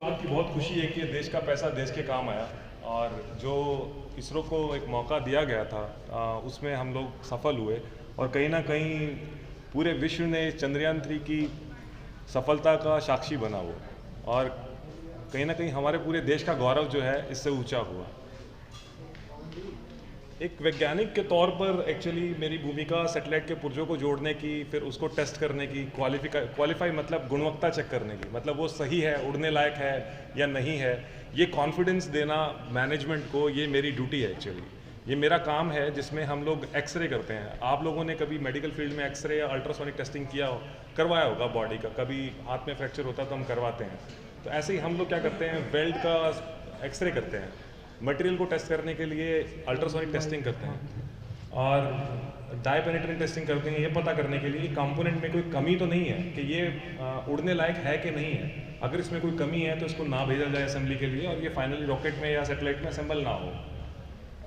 बात की बहुत खुशी है कि देश का पैसा देश के काम आया। और जो इसरो को एक मौका दिया गया था, उसमें हम लोग सफल हुए। और कहीं ना कहीं पूरे विश्व ने चंद्रयान 3 की सफलता का साक्षी बना वो। और कहीं ना कहीं हमारे पूरे देश का गौरव जो है इससे ऊंचा हुआ। एक वैज्ञानिक के तौर पर एक्चुअली मेरी भूमिका सैटेलाइट के पुर्जों को जोड़ने की, फिर उसको टेस्ट करने की, क्वालिफाई मतलब गुणवत्ता चेक करने की, मतलब वो सही है, उड़ने लायक है या नहीं है, ये कॉन्फिडेंस देना मैनेजमेंट को, ये मेरी ड्यूटी है एक्चुअली। ये मेरा काम है जिसमें हम लोग एक्सरे करते हैं। आप लोगों ने कभी मेडिकल फील्ड में एक्सरे या अल्ट्रासोनिक टेस्टिंग करवाया होगा बॉडी का, कभी हाथ में फ्रैक्चर होता है तो हम करवाते हैं। तो ऐसे ही हम लोग क्या करते हैं, वेल्ड का एक्सरे करते हैं, मटेरियल को टेस्ट करने के लिए अल्ट्रासोनिक टेस्टिंग करते हैं, और डाई पेनिट्रेंट टेस्टिंग करते हैं ये पता करने के लिए कंपोनेंट में कोई कमी तो नहीं है, कि ये उड़ने लायक है कि नहीं है। अगर इसमें कोई कमी है तो इसको ना भेजा जाए असेंबली के लिए, और ये फाइनली रॉकेट में या सैटेलाइट में असेंबल ना हो।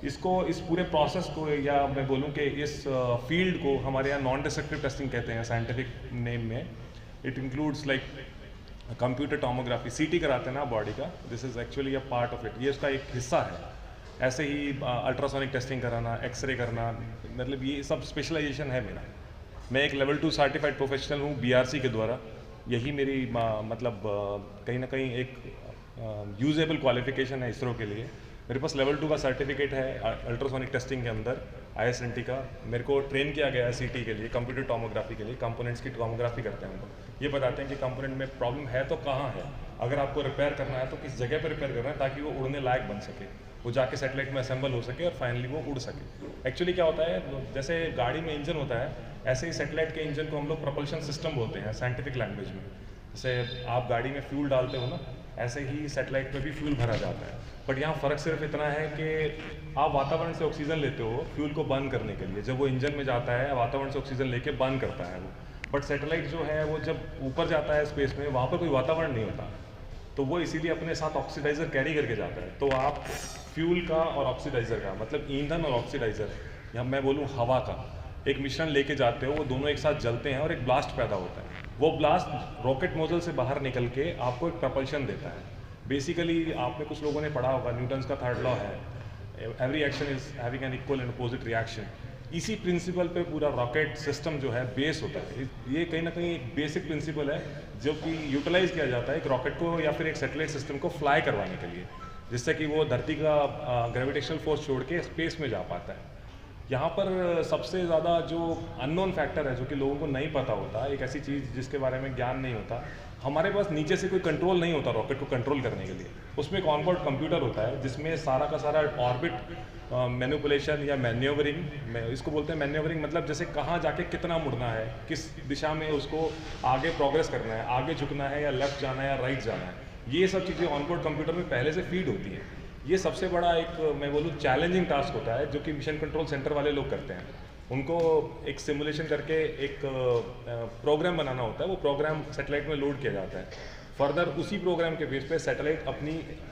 इसको, इस पूरे प्रोसेस को, या मैं बोलूँ कि इस फील्ड को हमारे यहाँ नॉन डिस्ट्रक्टिव टेस्टिंग कहते हैं साइंटिफिक नेम में। It includes like computer tomography, सीटी कराते हैं ना बॉडी का, this is actually a part of it, ये उसका एक हिस्सा है। ऐसे ही अल्ट्रासोनिक टेस्टिंग कराना, एक्सरे करना, मतलब ये सब स्पेशलाइजेशन है मेरा। मैं एक लेवल 2 सर्टिफाइड प्रोफेशनल हूँ बीआरसी के द्वारा। यही मेरी मतलब कहीं ना कहीं एक यूजेबल क्वालिफिकेशन है इसरो के लिए। मेरे पास लेवल 2 का सर्टिफिकेट है अल्ट्रासोनिक टेस्टिंग के अंदर, ISNT का। मेरे को ट्रेन किया गया है सीटी के लिए, कंप्यूटर टोमोग्राफी के लिए। कंपोनेंट्स की टोमोग्राफी करते हैं हम लोग, ये बताते हैं कि कंपोनेंट में प्रॉब्लम है तो कहाँ है, अगर आपको रिपेयर करना है तो किस जगह पर रिपेयर करना है, ताकि वो उड़ने लायक बन सके, वो जाके सैटेलाइट में असेंबल हो सके और फाइनली वो उड़ सके। एक्चुअली क्या होता है, जैसे गाड़ी में इंजन होता है, ऐसे ही सैटेलाइट के इंजन को हम लोग प्रोपल्शन सिस्टम बोलते हैं साइंटिफिक लैंग्वेज में। जैसे आप गाड़ी में फ्यूल डालते हो ना, ऐसे ही सैटेलाइट में भी फ्यूल भरा जाता है। बट यहाँ फ़र्क सिर्फ इतना है कि आप वातावरण से ऑक्सीजन लेते हो फ्यूल को बर्न करने के लिए। जब वो इंजन में जाता है, वातावरण से ऑक्सीजन लेके बर्न करता है वो। बट सैटेलाइट जो है वो जब ऊपर जाता है स्पेस में, वहाँ पर कोई वातावरण नहीं होता, तो वो इसीलिए अपने साथ ऑक्सीडाइज़र कैरी करके जाता है। तो आप फ्यूल का और ऑक्सीडाइज़र का, मतलब ईंधन और ऑक्सीडाइज़र, या मैं बोलूँ हवा का एक मिश्रण लेके जाते हो, वो दोनों एक साथ जलते हैं और एक ब्लास्ट पैदा होता है। वो ब्लास्ट रॉकेट नोजल से बाहर निकल के आपको एक प्रपल्शन देता है। बेसिकली आपने, कुछ लोगों ने पढ़ा होगा, न्यूटन्स का थर्ड लॉ है, every action is having an equal and opposite reaction. इसी प्रिंसिपल पे पूरा रॉकेट सिस्टम जो है बेस होता है। ये कहीं ना कहीं एक बेसिक प्रिंसिपल है जो कि यूटिलाइज किया जाता है एक रॉकेट को या फिर एक सैटेलाइट सिस्टम को फ्लाई करवाने के लिए, जिससे कि वो धरती का ग्रेविटेशनल फोर्स छोड़ के स्पेस में जा पाता है। यहाँ पर सबसे ज़्यादा जो अननोन फैक्टर है, जो कि लोगों को नहीं पता होता, एक ऐसी चीज़ जिसके बारे में ज्ञान नहीं होता, हमारे पास नीचे से कोई कंट्रोल नहीं होता रॉकेट को कंट्रोल करने के लिए। उसमें एक ऑनबोर्ड कंप्यूटर होता है जिसमें सारा का सारा ऑर्बिट मैनिपुलेशन या मैन्योवरिंग, इसको बोलते हैं मैन्योवरिंग, मतलब जैसे कहाँ जाके कितना मुड़ना है, किस दिशा में उसको आगे प्रोग्रेस करना है, आगे झुकना है या लेफ्ट जाना है या राइट जाना है, ये सब चीज़ें ऑनबोर्ड कंप्यूटर में पहले से फीड होती हैं। ये सबसे बड़ा एक, मैं बोलूँ, चैलेंजिंग टास्क होता है जो कि मिशन कंट्रोल सेंटर वाले लोग करते हैं। उनको एक सिमुलेशन करके एक प्रोग्राम बनाना होता है, वो प्रोग्राम सैटेलाइट में लोड किया जाता है। फर्दर उसी प्रोग्राम के बेस पे सैटेलाइट अपनी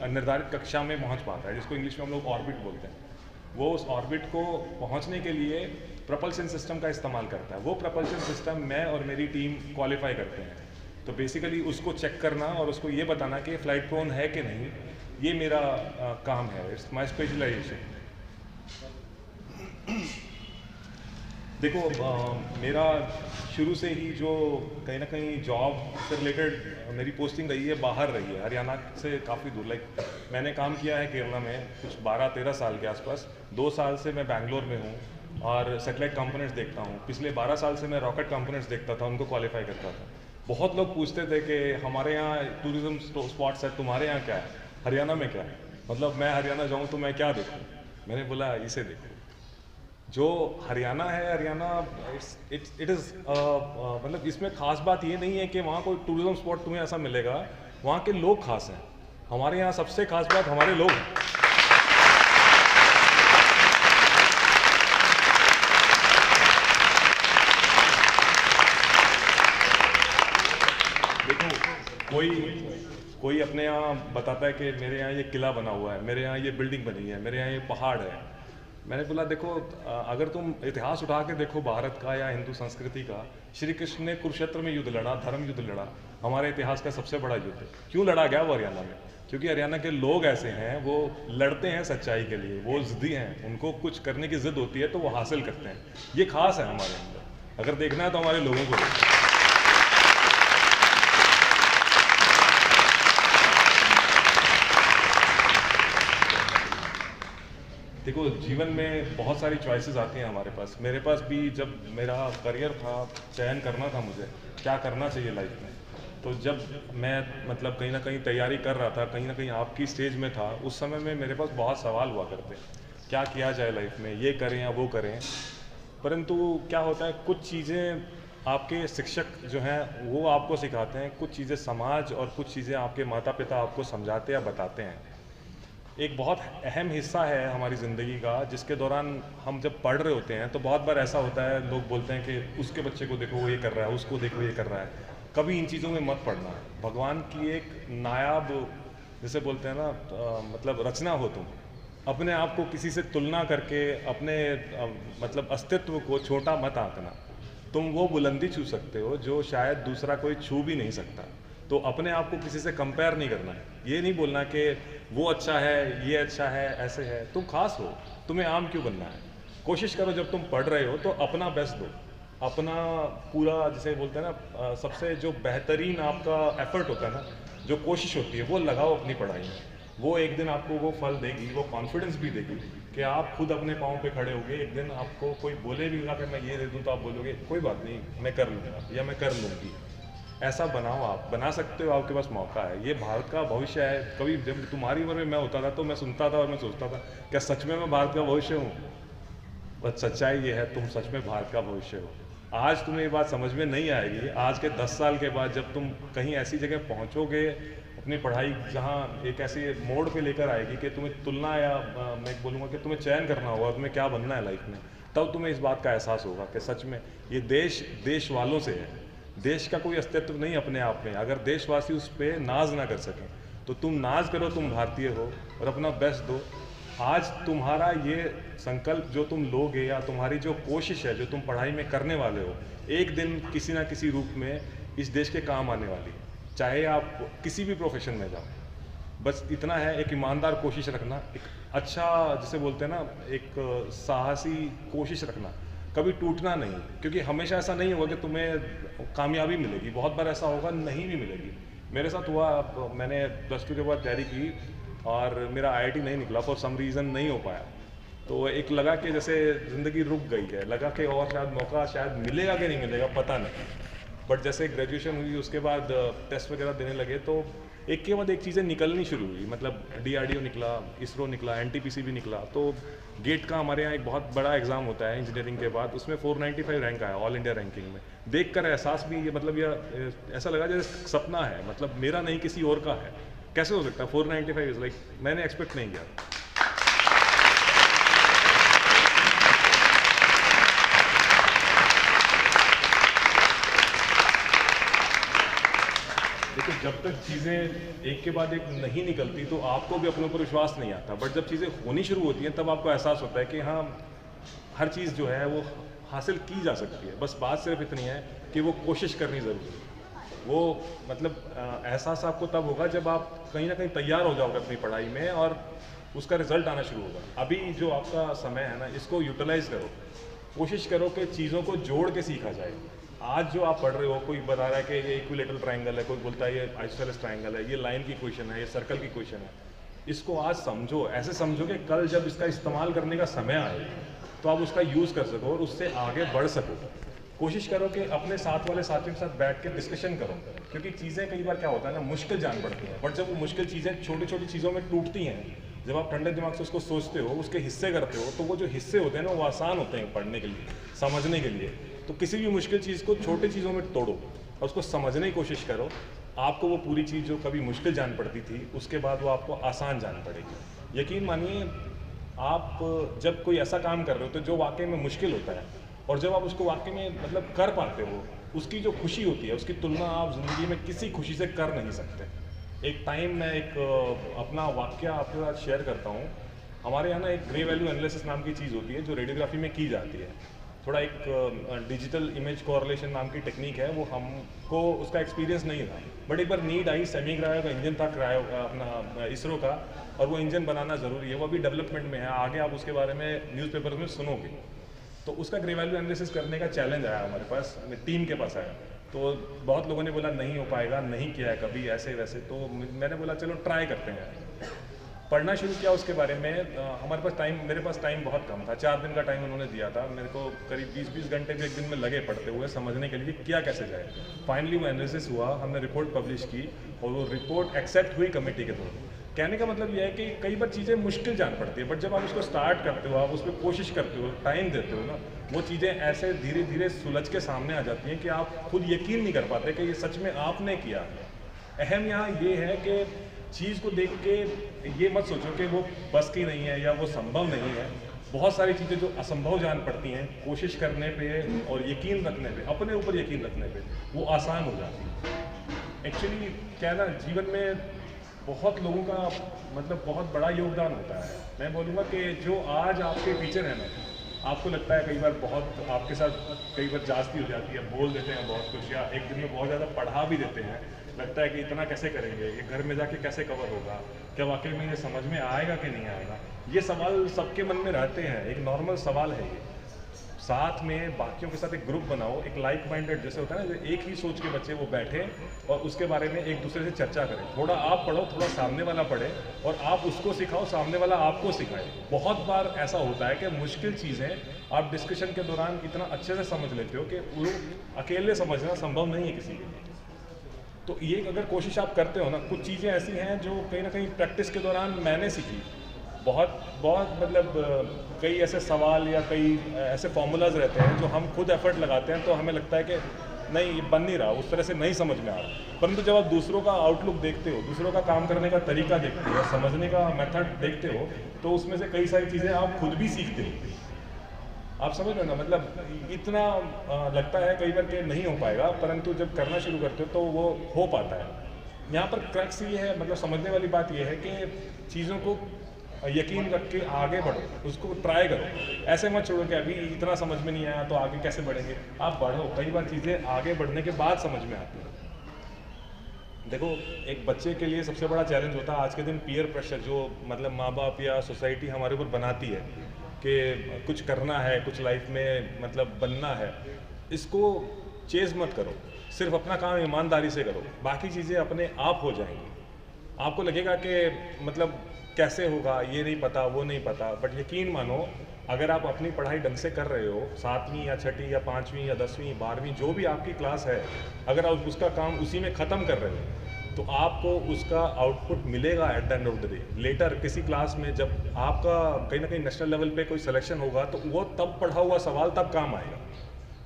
निर्धारित कक्षा में पहुंच पाता है, जिसको इंग्लिश में हम लोग ऑर्बिट बोलते हैं। वो उस ऑर्बिट को पहुंचने के लिए प्रपल्शन सिस्टम का इस्तेमाल करता है। वो प्रपल्शन सिस्टम मैं और मेरी टीम क्वालिफाई करते हैं। तो बेसिकली उसको चेक करना और उसको ये बताना कि फ्लाइट प्रोन है कि नहीं, ये मेरा काम है, इट्स माय स्पेशलाइजेशन। देखो, मेरा शुरू से ही जो कहीं ना कहीं जॉब से रिलेटेड मेरी पोस्टिंग रही है, बाहर रही है, हरियाणा से काफ़ी दूर। लाइक मैंने काम किया है केरला में कुछ 12-13 साल के आसपास। 2 साल से मैं बैंगलोर में हूँ और सैटेलाइट कंपोनेंट्स देखता हूँ। पिछले 12 साल से मैं रॉकेट कंपोनेंट्स देखता था, उनको क्वालिफाई करता था। बहुत लोग पूछते थे कि हमारे यहाँ टूरिज्म स्पॉट्स है, तुम्हारे यहाँ क्या है, हरियाणा में क्या है, मतलब मैं हरियाणा जाऊँ तो मैं क्या देखूँ। मैंने बोला इसे देखो, जो हरियाणा है, हरियाणा इट इज़ मतलब इसमें खास बात ये नहीं है कि वहाँ कोई टूरिज्म स्पॉट तुम्हें ऐसा मिलेगा, वहाँ के लोग खास हैं। हमारे यहाँ सबसे खास बात हमारे लोग हैं। देखो, कोई अपने यहाँ बताता है कि मेरे यहाँ ये किला बना हुआ है, मेरे यहाँ ये बिल्डिंग बनी है, मेरे यहाँ ये पहाड़ है। मैंने बोला देखो, अगर तुम इतिहास उठा के देखो भारत का या हिंदू संस्कृति का, श्री कृष्ण ने कुरुक्षेत्र में युद्ध लड़ा, धर्म युद्ध लड़ा, हमारे इतिहास का सबसे बड़ा युद्ध है। क्यों लड़ा गया वो हरियाणा में? क्योंकि हरियाणा के लोग ऐसे हैं, वो लड़ते हैं सच्चाई के लिए, वो ज़िद्दी हैं, उनको कुछ करने की ज़िद होती है तो वो हासिल करते हैं। ये खास है हमारे अंदर, अगर देखना है तो हमारे लोगों को देखना। देखो, जीवन में बहुत सारी चॉइसेस आती हैं हमारे पास। मेरे पास भी जब मेरा करियर था, चयन करना था मुझे क्या करना चाहिए लाइफ में, तो जब मैं मतलब कहीं ना कहीं तैयारी कर रहा था, कहीं ना कहीं आपकी स्टेज में था, उस समय में मेरे पास बहुत सवाल हुआ करते, क्या किया जाए लाइफ में, ये करें या वो करें। परंतु क्या होता है, कुछ चीज़ें आपके शिक्षक जो हैं वो आपको सिखाते हैं, कुछ चीज़ें समाज और कुछ चीज़ें आपके माता पिता आपको समझाते या बताते हैं। एक बहुत अहम हिस्सा है हमारी ज़िंदगी का, जिसके दौरान हम जब पढ़ रहे होते हैं तो बहुत बार ऐसा होता है, लोग बोलते हैं कि उसके बच्चे को देखो वो ये कर रहा है, उसको देखो ये कर रहा है। कभी इन चीज़ों में मत पड़ना। भगवान की एक नायाब, जैसे बोलते हैं ना, मतलब रचना हो तुम। अपने आप को किसी से तुलना करके अपने मतलब अस्तित्व को छोटा मत आंकना। तुम वो बुलंदी छू सकते हो जो शायद दूसरा कोई छू भी नहीं सकता। तो अपने आप को किसी से कंपेयर नहीं करना है। ये नहीं बोलना कि वो अच्छा है, ये अच्छा है, ऐसे है। तुम खास हो, तुम्हें आम क्यों बनना है? कोशिश करो जब तुम पढ़ रहे हो तो अपना बेस्ट दो, अपना पूरा, जिसे बोलते हैं ना, सबसे जो बेहतरीन आपका एफर्ट होता है ना, जो कोशिश होती है, वो लगाओ अपनी पढ़ाई में। वो एक दिन आपको वो फल देगी, वो कॉन्फिडेंस भी देगी कि आप खुद अपने पाँव पे खड़े होगे। एक दिन आपको कोई बोले भी होगा कि मैं ये दे दूँ, तो आप बोलोगे कोई बात नहीं, मैं कर लूँगा या मैं कर लूँगी। ऐसा बनाओ, आप बना सकते हो, आपके पास मौका है। ये भारत का भविष्य है। कभी जब तुम्हारी उम्र में मैं होता था तो मैं सुनता था और मैं सोचता था, क्या सच में मैं भारत का भविष्य हूँ? बस सच्चाई ये है, तुम सच में भारत का भविष्य हो। आज तुम्हें ये बात समझ में नहीं आएगी। आज के 10 साल के बाद जब तुम कहीं ऐसी जगह पहुँचोगे अपनी पढ़ाई, जहाँ एक ऐसे मोड़ पे लेकर आएगी कि तुम्हें तुलना या मैं बोलूँगा कि तुम्हें चयन करना होगा तुम्हें क्या बनना है लाइफ में, तब तुम्हें इस बात का एहसास होगा कि सच में ये देश देश वालों से है। देश का कोई अस्तित्व नहीं अपने आप में। अगर देशवासी उस पर नाज ना कर सकें तो तुम नाज करो, तुम भारतीय हो और अपना बेस्ट दो। आज तुम्हारा ये संकल्प जो तुम लोगे या तुम्हारी जो कोशिश है जो तुम पढ़ाई में करने वाले हो, एक दिन किसी ना किसी रूप में इस देश के काम आने वाली है। चाहे आप किसी भी प्रोफेशन में जाओ, बस इतना है, एक ईमानदार कोशिश रखना, एक अच्छा, जिसे बोलते हैं ना, एक साहसी कोशिश रखना, कभी टूटना नहीं। क्योंकि हमेशा ऐसा नहीं होगा कि तुम्हें कामयाबी मिलेगी, बहुत बार ऐसा होगा नहीं भी मिलेगी। मेरे साथ हुआ, मैंने +2 के बाद तैयारी की और मेरा IIT नहीं निकला, फॉर सम रीज़न नहीं हो पाया। तो एक लगा कि जैसे ज़िंदगी रुक गई है, लगा कि और शायद मौका शायद मिलेगा कि नहीं मिलेगा, पता नहीं। बट जैसे ग्रेजुएशन हुई, उसके बाद टेस्ट वगैरह देने लगे तो एक के बाद एक चीज़ें निकलनी शुरू हुई। मतलब DRDO निकला, ISRO निकला, NTPC भी निकला। तो गेट का हमारे यहाँ एक बहुत बड़ा एग्ज़ाम होता है इंजीनियरिंग के बाद, उसमें 495 रैंक आया ऑल इंडिया रैंकिंग में। देखकर एहसास भी, ये मतलब ये ऐसा लगा जैसे सपना है, मतलब मेरा नहीं किसी और का है। कैसे हो सकता है 495 इज़ लाइक, मैंने एक्सपेक्ट नहीं किया। देखो, जब तक चीज़ें एक के बाद एक नहीं निकलती तो आपको भी अपने ऊपर विश्वास नहीं आता। बट जब चीज़ें होनी शुरू होती हैं तब आपको एहसास होता है कि हाँ, हर चीज़ जो है वो हासिल की जा सकती है। बस बात सिर्फ इतनी है कि वो कोशिश करनी ज़रूरी है। वो मतलब एहसास आपको तब होगा जब आप कहीं ना कहीं तैयार हो जाओगे अपनी पढ़ाई में और उसका रिजल्ट आना शुरू होगा। अभी जो आपका समय है ना, इसको यूटिलाइज करो, कोशिश करो कि चीज़ों को जोड़ के सीखा जाए। आज जो आप पढ़ रहे हो, कोई बता रहा है कि ये इक्विलेटरल ट्रायंगल है, कोई बोलता है ये आइसोसेलेस ट्रायंगल है, ये लाइन की क्वेश्चन है, ये सर्कल की क्वेश्चन है। इसको आज समझो, ऐसे समझो कि कल जब इसका इस्तेमाल करने का समय आए तो आप उसका यूज़ कर सको और उससे आगे बढ़ सको। कोशिश करो कि अपने साथ वाले साथियों के साथ बैठ के डिस्कशन करो, क्योंकि चीज़ें कई बार क्या होता है ना, मुश्किल जान पड़ती हैं। बट जब वो मुश्किल चीज़ें छोटी छोटी चीज़ों में टूटती हैं, जब आप ठंडे दिमाग से उसको सोचते हो, उसके हिस्से करते हो, तो वो जो हिस्से होते हैं ना, वो आसान होते हैं पढ़ने के लिए, समझने के लिए। तो किसी भी मुश्किल चीज़ को छोटी चीज़ों में तोड़ो और उसको समझने की कोशिश करो। आपको वो पूरी चीज़ जो कभी मुश्किल जान पड़ती थी, उसके बाद वो आपको आसान जान पड़ेगी। यकीन मानिए, आप जब कोई ऐसा काम कर रहे हो तो जो वाकई में मुश्किल होता है, और जब आप उसको वाकई में मतलब कर पाते हो, उसकी जो खुशी होती है, उसकी तुलना आप ज़िंदगी में किसी खुशी से कर नहीं सकते। एक टाइम मैं एक अपना वाक़या आपके साथ शेयर करता हूँ। हमारे यहाँ ना एक ग्रे वैल्यू एनालिसिस नाम की चीज़ होती है जो रेडियोग्राफी में की जाती है। थोड़ा एक डिजिटल इमेज कोरिलेशन नाम की टेक्निक है, वो हमको उसका एक्सपीरियंस नहीं था, बट एक बार नीड आई, सेमी क्रायो का इंजन था, क्रायो अपना इसरो का, और वो इंजन बनाना ज़रूरी है, वो अभी डेवलपमेंट में है, आगे आप उसके बारे में न्यूज़पेपर में सुनोगे। तो उसका ग्रे वैल्यू एनालिसिस करने का चैलेंज आया हमारे पास, टीम के पास आया, तो बहुत लोगों ने बोला नहीं हो पाएगा, नहीं किया है कभी ऐसे वैसे, तो मैंने बोला चलो ट्राई करते हैं। पढ़ना शुरू किया उसके बारे में। हमारे पास टाइम, मेरे पास टाइम बहुत कम था, 4 दिन का टाइम उन्होंने दिया था मेरे को, करीब 20-20 घंटे भी एक दिन में लगे पढ़ते हुए समझने के लिए किया कैसे जाए। फाइनली वो एनालिसिस हुआ, हमने रिपोर्ट पब्लिश की और वो रिपोर्ट एक्सेप्ट हुई कमेटी के थ्रू। कहने का मतलब यह है कि कई बार चीज़ें मुश्किल जान पड़ती है, बट जब आप उसको स्टार्ट करते हो, आप उस पर कोशिश करते हो, टाइम देते हो ना, वो चीज़ें ऐसे धीरे धीरे सुलझ के सामने आ जाती हैं कि आप खुद यकीन नहीं कर पाते कि ये सच में आपने किया। अहम यहाँ ये है कि चीज़ को देख के ये मत सोचो कि वो बस की नहीं है या वो संभव नहीं है। बहुत सारी चीज़ें जो असंभव जान पड़ती हैं, कोशिश करने पे और यकीन रखने पे, अपने ऊपर यकीन रखने पे, वो आसान हो जाती है। एक्चुअली क्या है ना, जीवन में बहुत लोगों का मतलब बहुत बड़ा योगदान होता है। मैं बोलूँगा कि जो आज आपके टीचर हैं ना, आपको लगता है कई बार बहुत आपके साथ कई बार जास्ती हो जाती है, बोल देते हैं बहुत कुछ, या एक दिन में बहुत ज़्यादा पढ़ा भी देते हैं, लगता है कि इतना कैसे करेंगे, ये घर में जाके कैसे कवर होगा, क्या वाकई में ये समझ में आएगा कि नहीं आएगा, ये सवाल सबके मन में रहते हैं, एक नॉर्मल सवाल है ये। साथ में बाकियों के साथ एक ग्रुप बनाओ, एक लाइक माइंडेड जैसे होता है ना, एक ही सोच के बच्चे वो बैठे और उसके बारे में एक दूसरे से चर्चा करें। थोड़ा आप पढ़ो, थोड़ा सामने वाला पढ़े, और आप उसको सिखाओ, सामने वाला आपको सिखाए। बहुत बार ऐसा होता है कि मुश्किल चीज़ें आप डिस्कशन के दौरान इतना अच्छे से समझ लेते हो कि वो अकेले समझना संभव नहीं है किसी के लिए। तो ये अगर कोशिश आप करते हो ना, कुछ चीज़ें ऐसी हैं जो कहीं ना कहीं प्रैक्टिस के दौरान मैंने सीखी। बहुत मतलब कई ऐसे सवाल या कई ऐसे फॉर्मूलाज रहते हैं जो हम खुद एफर्ट लगाते हैं तो हमें लगता है कि नहीं, ये बन नहीं रहा, उस तरह से नहीं समझ में आ रहा। परंतु जब आप दूसरों का आउटलुक देखते हो, दूसरों का काम करने का तरीका देखते हो, समझने का मेथड देखते हो, तो उसमें से कई सारी चीज़ें आप खुद भी सीखते हो। आप समझ रहे हो ना, मतलब इतना लगता है कई बार कि नहीं हो पाएगा, परंतु जब करना शुरू करते हो तो वो हो पाता है। यहाँ पर क्रक्स ये है, मतलब समझने वाली बात ये है कि चीज़ों को यकीन रख के आगे बढ़ो, उसको ट्राई करो। ऐसे मत छोड़ो कि अभी इतना समझ में नहीं आया तो आगे कैसे बढ़ेंगे। आप बढ़ो, कई बार चीज़ें आगे बढ़ने के बाद समझ में आती हैं। देखो, एक बच्चे के लिए सबसे बड़ा चैलेंज होता है आज के दिन पीयर प्रेशर, जो मतलब माँ बाप या सोसाइटी हमारे ऊपर बनाती है कि कुछ करना है, कुछ लाइफ में मतलब बनना है। इसको चेज़ मत करो, सिर्फ अपना काम ईमानदारी से करो, बाकी चीज़ें अपने आप हो जाएंगी। आपको लगेगा कि मतलब कैसे होगा, ये नहीं पता, वो नहीं पता, बट यकीन मानो, अगर आप अपनी पढ़ाई ढंग से कर रहे हो, 7वीं या 6ठी या 5वीं या 10वीं 12वीं जो भी आपकी क्लास है, अगर आप उसका काम उसी में ख़त्म कर रहे हो तो आपको उसका आउटपुट मिलेगा at the end of the day. Later किसी क्लास में जब आपका कहीं ना कहीं नेशनल लेवल पे कोई सिलेक्शन होगा तो वो तब पढ़ा हुआ सवाल तब काम आएगा,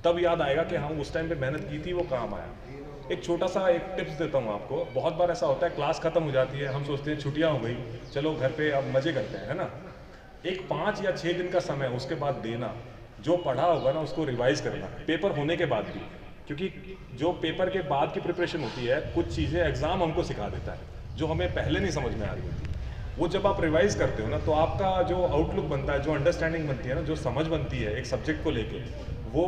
तब याद आएगा कि हाँ उस टाइम पे मेहनत की थी, वो काम आया। एक छोटा सा एक टिप्स देता हूँ आपको। बहुत बार ऐसा होता है, क्लास खत्म हो जाती है, हम सोचते हैं छुट्टियाँ हो गई, चलो घर पे अब मज़े करते हैं, है ना। एक 5 या 6 दिन का समय उसके बाद देना, जो पढ़ा होगा ना उसको रिवाइज करना, पेपर होने के बाद भी, क्योंकि जो पेपर के बाद की प्रिपरेशन होती है, कुछ चीज़ें एग्ज़ाम हमको सिखा देता है जो हमें पहले नहीं समझ में आ रही होती। वो जब आप रिवाइज करते हो ना, तो आपका जो आउटलुक बनता है, जो अंडरस्टैंडिंग बनती है ना, जो समझ बनती है एक सब्जेक्ट को लेके, वो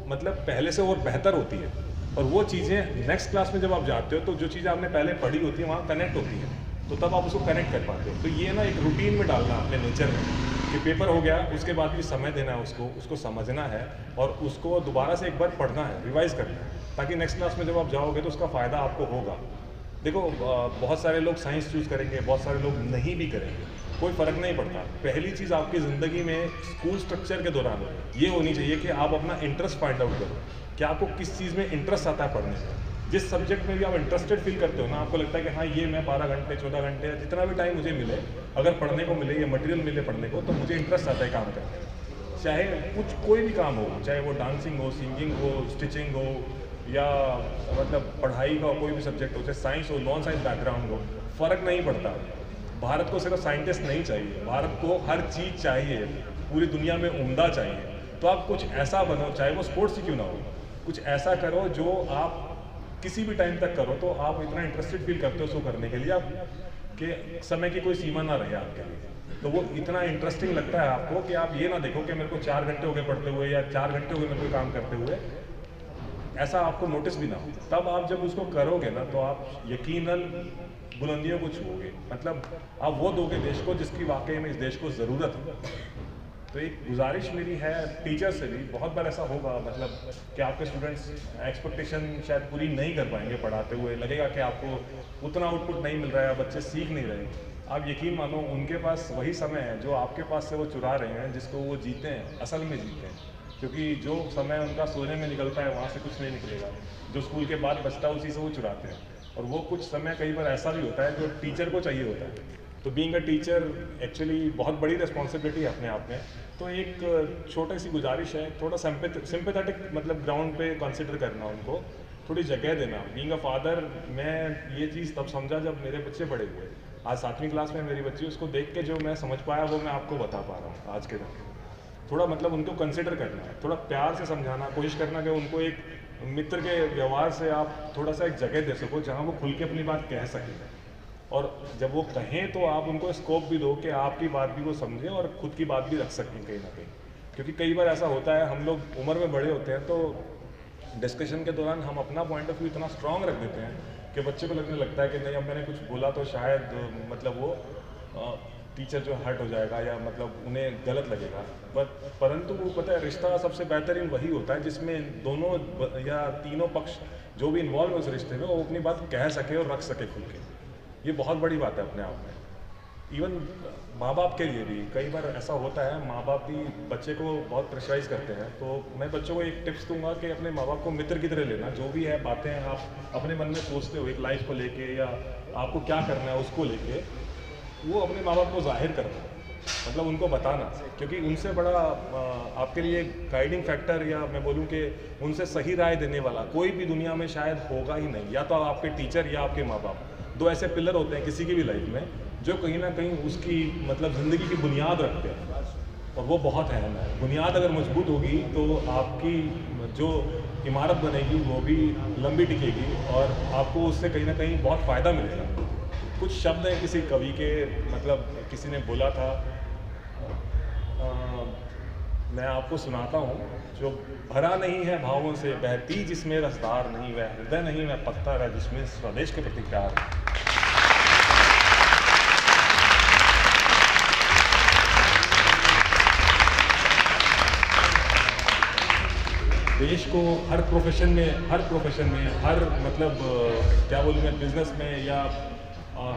मतलब पहले से और बेहतर होती है। और वो चीज़ें नेक्स्ट क्लास में जब आप जाते हो तो जो चीज़ें आपने पहले पढ़ी होती है वहाँ कनेक्ट होती है, तो तब आप उसको कनेक्ट कर पाते हो। तो ये ना एक रूटीन में डालना अपने नेचर में कि पेपर हो गया, उसके बाद भी समय देना है उसको समझना है और उसको दोबारा से एक बार पढ़ना है, रिवाइज करना है, ताकि नेक्स्ट क्लास में जब आप जाओगे तो उसका फ़ायदा आपको होगा। देखो, बहुत सारे लोग साइंस चूज़ करेंगे, बहुत सारे लोग नहीं भी करेंगे, कोई फ़र्क नहीं पड़ता। पहली चीज़ आपकी ज़िंदगी में स्कूल स्ट्रक्चर के दौरान ये होनी चाहिए कि आप अपना इंटरेस्ट फाइंड आउट करो कि आपको किस चीज़ में इंटरेस्ट आता है पढ़ने से। जिस सब्जेक्ट में भी आप इंटरेस्टेड फील करते हो ना, आपको लगता है कि हाँ ये मैं 12 घंटे 14 घंटे जितना भी टाइम मुझे मिले, अगर पढ़ने को मिले या मटेरियल मिले पढ़ने को, तो मुझे इंटरेस्ट आता है काम करने में। चाहे कुछ कोई भी काम हो, चाहे वो डांसिंग हो, सिंगिंग हो, स्टिचिंग हो, या मतलब पढ़ाई का कोई भी सब्जेक्ट हो, चाहे साइंस हो, नॉन साइंस बैकग्राउंड हो, फ़र्क नहीं पड़ता। भारत को सिर्फ साइंटिस्ट नहीं चाहिए, भारत को हर चीज़ चाहिए, पूरी दुनिया में उम्दा चाहिए। तो आप कुछ ऐसा बनो, चाहे वो स्पोर्ट्स ही क्यों ना हो, कुछ ऐसा करो जो आप किसी भी टाइम तक करो तो आप इतना इंटरेस्टेड फील करते हो उसको करने के लिए, आप कि समय की कोई सीमा ना रहे आपके लिए। तो वो इतना इंटरेस्टिंग लगता है आपको कि आप ये ना देखो कि मेरे को 4 घंटे हो गए पढ़ते हुए या 4 घंटे हो गए मेरे को काम करते हुए, ऐसा आपको नोटिस भी ना हो। तब आप जब उसको करोगे ना तो आप यकीनन बुलंदियों को छूओगे, मतलब आप वो दोगे देश को जिसकी वाकई में इस देश को ज़रूरत है। तो एक गुजारिश मेरी है टीचर से भी, बहुत बार ऐसा होगा मतलब कि आपके स्टूडेंट्स एक्सपेक्टेशन शायद पूरी नहीं कर पाएंगे पढ़ाते हुए, लगेगा कि आपको उतना आउटपुट नहीं मिल रहा है, बच्चे सीख नहीं रहे। आप यकीन मानो उनके पास वही समय है जो आपके पास से वो चुरा रहे हैं, जिसको वो जीते हैं, असल में जीते हैं। क्योंकि जो समय उनका सोने में निकलता है वहाँ से कुछ नहीं निकलेगा, जो स्कूल के बाद बचता है उसी से वो चुराते हैं। और वो कुछ समय कई बार ऐसा भी होता है जो टीचर को चाहिए होता है। तो बीइंग अ टीचर एक्चुअली बहुत बड़ी रिस्पॉन्सिबिलिटी है अपने आप में। तो एक छोटी सी गुजारिश है, थोड़ा सिंपैथेटिक मतलब ग्राउंड पे कंसिडर करना, उनको थोड़ी जगह देना। बीइंग अ फादर मैं ये चीज़ तब समझा जब मेरे बच्चे बड़े हुए। आज 7वीं क्लास में मेरी बच्ची, उसको देख के जो मैं समझ पाया वो मैं आपको बता पा रहा हूँ आज के दिन। थोड़ा मतलब उनको कंसिडर करना है, थोड़ा प्यार से समझाना, कोशिश करना कि उनको एक मित्र के व्यवहार से आप थोड़ा सा एक जगह दे सको जहाँ वो खुल के अपनी बात कह सकें। और जब वो कहें तो आप उनको स्कोप भी दो कि आपकी बात भी वो समझें और खुद की बात भी रख सकें कहीं ना कहीं। क्योंकि कई बार ऐसा होता है, हम लोग उम्र में बड़े होते हैं तो डिस्कशन के दौरान हम अपना पॉइंट ऑफ व्यू इतना स्ट्रॉन्ग रख देते हैं कि बच्चे को लगने लगता है कि नहीं, अब मैंने कुछ बोला तो शायद मतलब वो टीचर जो हर्ट हो जाएगा या मतलब उन्हें गलत लगेगा। परंतु वो पता है, रिश्ता सबसे बेहतरीन वही होता है जिसमें दोनों या तीनों पक्ष जो भी इन्वॉल्व है उस रिश्ते में, वो अपनी बात कह सके और रख सके खुल के। ये बहुत बड़ी बात है अपने आप में। इवन माँ बाप के लिए भी कई बार ऐसा होता है, माँ बाप भी बच्चे को बहुत प्रेशराइज करते हैं। तो मैं बच्चों को एक टिप्स दूंगा कि अपने माँ बाप को मित्र की तरह लेना। जो भी है बातें आप अपने मन में सोचते हो एक लाइफ को लेके या आपको क्या करना है उसको लेके, वो अपने माँ बाप को जाहिर करना, मतलब उनको बताना। क्योंकि उनसे बड़ा आपके लिए गाइडिंग फैक्टर या मैं बोलूँ कि उनसे सही राय देने वाला कोई भी दुनिया में शायद होगा ही नहीं। या तो आपके टीचर या आपके माँ बाप, दो ऐसे पिलर होते हैं किसी की भी लाइफ में जो कहीं ना कहीं उसकी मतलब ज़िंदगी की बुनियाद रखते हैं, और वो बहुत अहम है। बुनियाद अगर मजबूत होगी तो आपकी जो इमारत बनेगी वो भी लंबी टिकेगी और आपको उससे कहीं ना कहीं बहुत फ़ायदा मिलेगा। कुछ शब्द हैं किसी कवि के, मतलब किसी ने बोला था, मैं आपको सुनाता हूँ। जो भरा नहीं है भावों से बहती जिसमें रसदार नहीं, वह हृदय नहीं वह पत्थर है जिसमें स्वदेश के प्रति प्यार है। देश को हर प्रोफेशन में हर मतलब क्या बोलूँ मैं, बिजनेस में या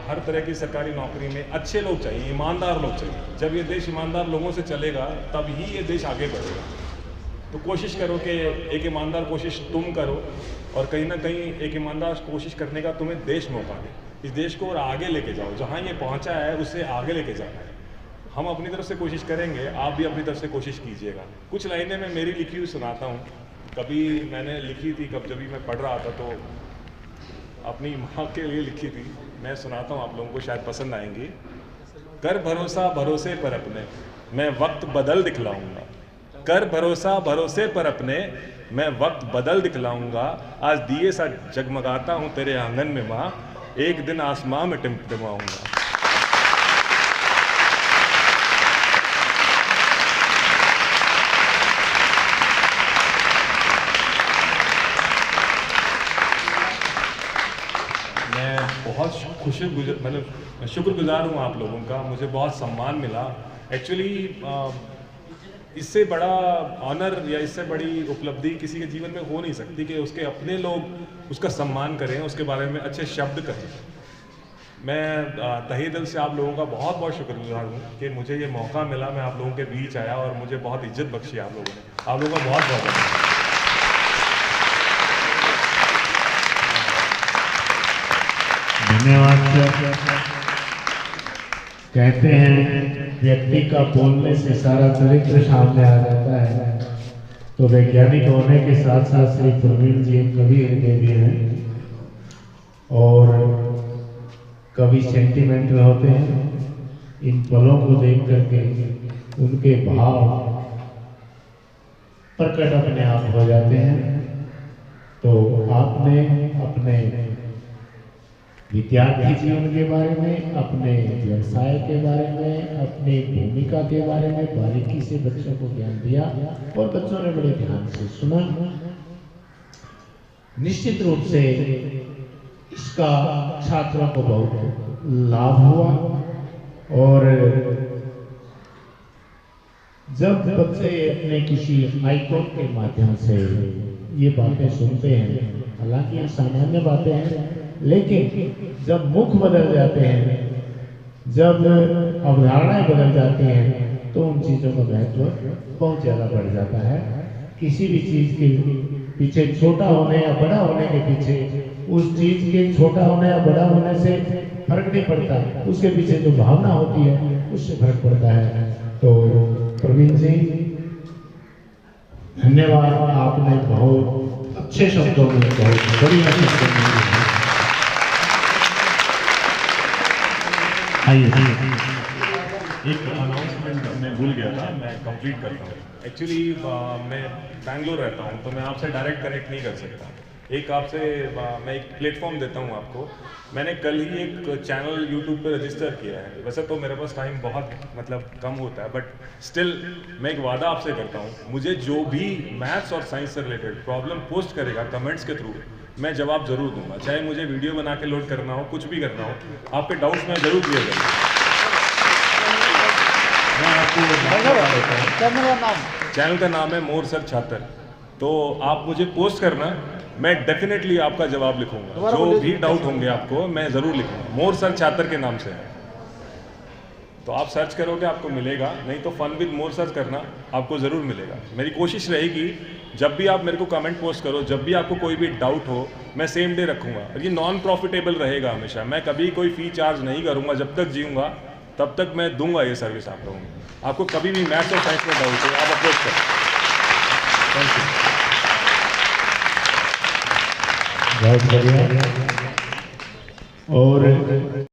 हर तरह की सरकारी नौकरी में अच्छे लोग चाहिए, ईमानदार लोग चाहिए। जब ये देश ईमानदार लोगों से चलेगा तब ही ये देश आगे बढ़ेगा। तो कोशिश करो कि एक ईमानदार कोशिश तुम करो और कहीं ना कहीं एक ईमानदार कोशिश करने का तुम्हें देश मौका दे। इस देश को और आगे लेके जाओ, जहाँ ये पहुँचा है उससे आगे लेके जाना है। हम अपनी तरफ से कोशिश करेंगे, आप भी अपनी तरफ से कोशिश कीजिएगा। कुछ लाइनें मैं मेरी लिखी हुई सुनाता हूँ। कभी मैंने लिखी थी, जब भी मैं पढ़ रहा था तो अपनी माँ के लिए लिखी थी। मैं सुनाता हूँ, आप लोगों को शायद पसंद आएंगी। कर भरोसा भरोसे पर अपने, मैं वक्त बदल दिखलाऊंगा। कर भरोसा भरोसे पर अपने, मैं वक्त बदल दिखलाऊंगा। आज दिए सा जगमगाता हूँ तेरे आंगन में माँ, एक दिन आसमां में टिमटिमाऊंगा। बहुत मतलब शुक्रगुजार हूँ आप लोगों का, मुझे बहुत सम्मान मिला। एक्चुअली इससे बड़ा ऑनर या इससे बड़ी उपलब्धि किसी के जीवन में हो नहीं सकती कि उसके अपने लोग उसका सम्मान करें, उसके बारे में अच्छे शब्द कहें। मैं तहे दिल से आप लोगों का बहुत बहुत शुक्रगुजार हूँ कि मुझे ये मौका मिला, मैं आप लोगों के बीच आया और मुझे बहुत इज्जत बख्शी आप लोगों ने। आप लोगों का बहुत बहुत धन्यवाद। कहते हैं व्यक्ति का बोलने से सारा चरित्र सामने आ जाता है। तो वैज्ञानिक होने के साथ साथ श्री प्रवीण जी कवि भी हैं और कवि सेंटिमेंटल होते हैं। इन पलों को देख करके उनके भाव प्रकट अपने आप हो जाते हैं। तो आपने अपने विद्यार्थी जीवन के बारे में, अपने व्यवसाय के बारे में, अपनी भूमिका के बारे में बारीकी से बच्चों को ज्ञान दिया और बच्चों ने बड़े ध्यान से सुना। निश्चित रूप से इसका छात्रों को बहुत लाभ हुआ और जब बच्चे अपने किसी आइकॉन के माध्यम से ये बातें सुनते हैं, हालांकि ये सामान्य बातें हैं, लेकिन जब मुख बदल जाते हैं, जब अवधारणाएं बदल जाती हैं, तो उन चीज़ों का महत्व बहुत ज़्यादा बढ़ जाता है। किसी भी चीज़ के पीछे छोटा होने या बड़ा होने के पीछे, उस चीज़ के छोटा होने या बड़ा होने से फर्क नहीं पड़ता, उसके पीछे जो भावना होती है उससे फर्क पड़ता है। तो प्रवीण जी, धन्यवाद, आपने बहुत अच्छे शब्दों में, बहुत बढ़िया शब्दों में एक अनाउंसमेंट मैं भूल गया था, मैं कंप्लीट करता हूँ। एक्चुअली मैं बैंगलोर रहता हूँ, तो मैं आपसे डायरेक्ट कनेक्ट नहीं कर सकता। एक आपसे मैं एक प्लेटफॉर्म देता हूँ आपको। मैंने कल ही एक चैनल यूट्यूब पे रजिस्टर किया है। वैसे तो मेरे पास टाइम बहुत कम होता है, बट स्टिल मैं एक वादा आपसे करता हूँ, मुझे जो भी मैथ्स और साइंस से रिलेटेड प्रॉब्लम पोस्ट करेगा कमेंट्स के थ्रू, मैं जवाब जरूर दूंगा। चाहे मुझे वीडियो बना के लोड करना हो, कुछ भी करना हो, आपके डाउट्स मैं जरूर क्लियर करूँगा। मैं आपको चैनल का नाम है मोर सर छात्र। तो आप मुझे पोस्ट करना, मैं डेफिनेटली आपका जवाब लिखूंगा। जो भी डाउट होंगे आपको मैं ज़रूर लिखूंगा। मोर सर छात्र के नाम से है, तो आप सर्च करोगे आपको मिलेगा, नहीं तो फन विद मोर सर्च करना, आपको ज़रूर मिलेगा। मेरी कोशिश रहेगी जब भी आप मेरे को कमेंट पोस्ट करो, जब भी आपको कोई भी डाउट हो, मैं सेम डे रखूंगा। और ये नॉन प्रॉफिटेबल रहेगा हमेशा, मैं कभी कोई फ़ी चार्ज नहीं करूंगा। जब तक जीऊँगा तब तक मैं दूंगा ये सर्विस आप लोगों को। आपको कभी भी मैथ्स और साइंस में डाउट हो, आप अप्रोच करें। Thank you. बहुत बढ़िया। और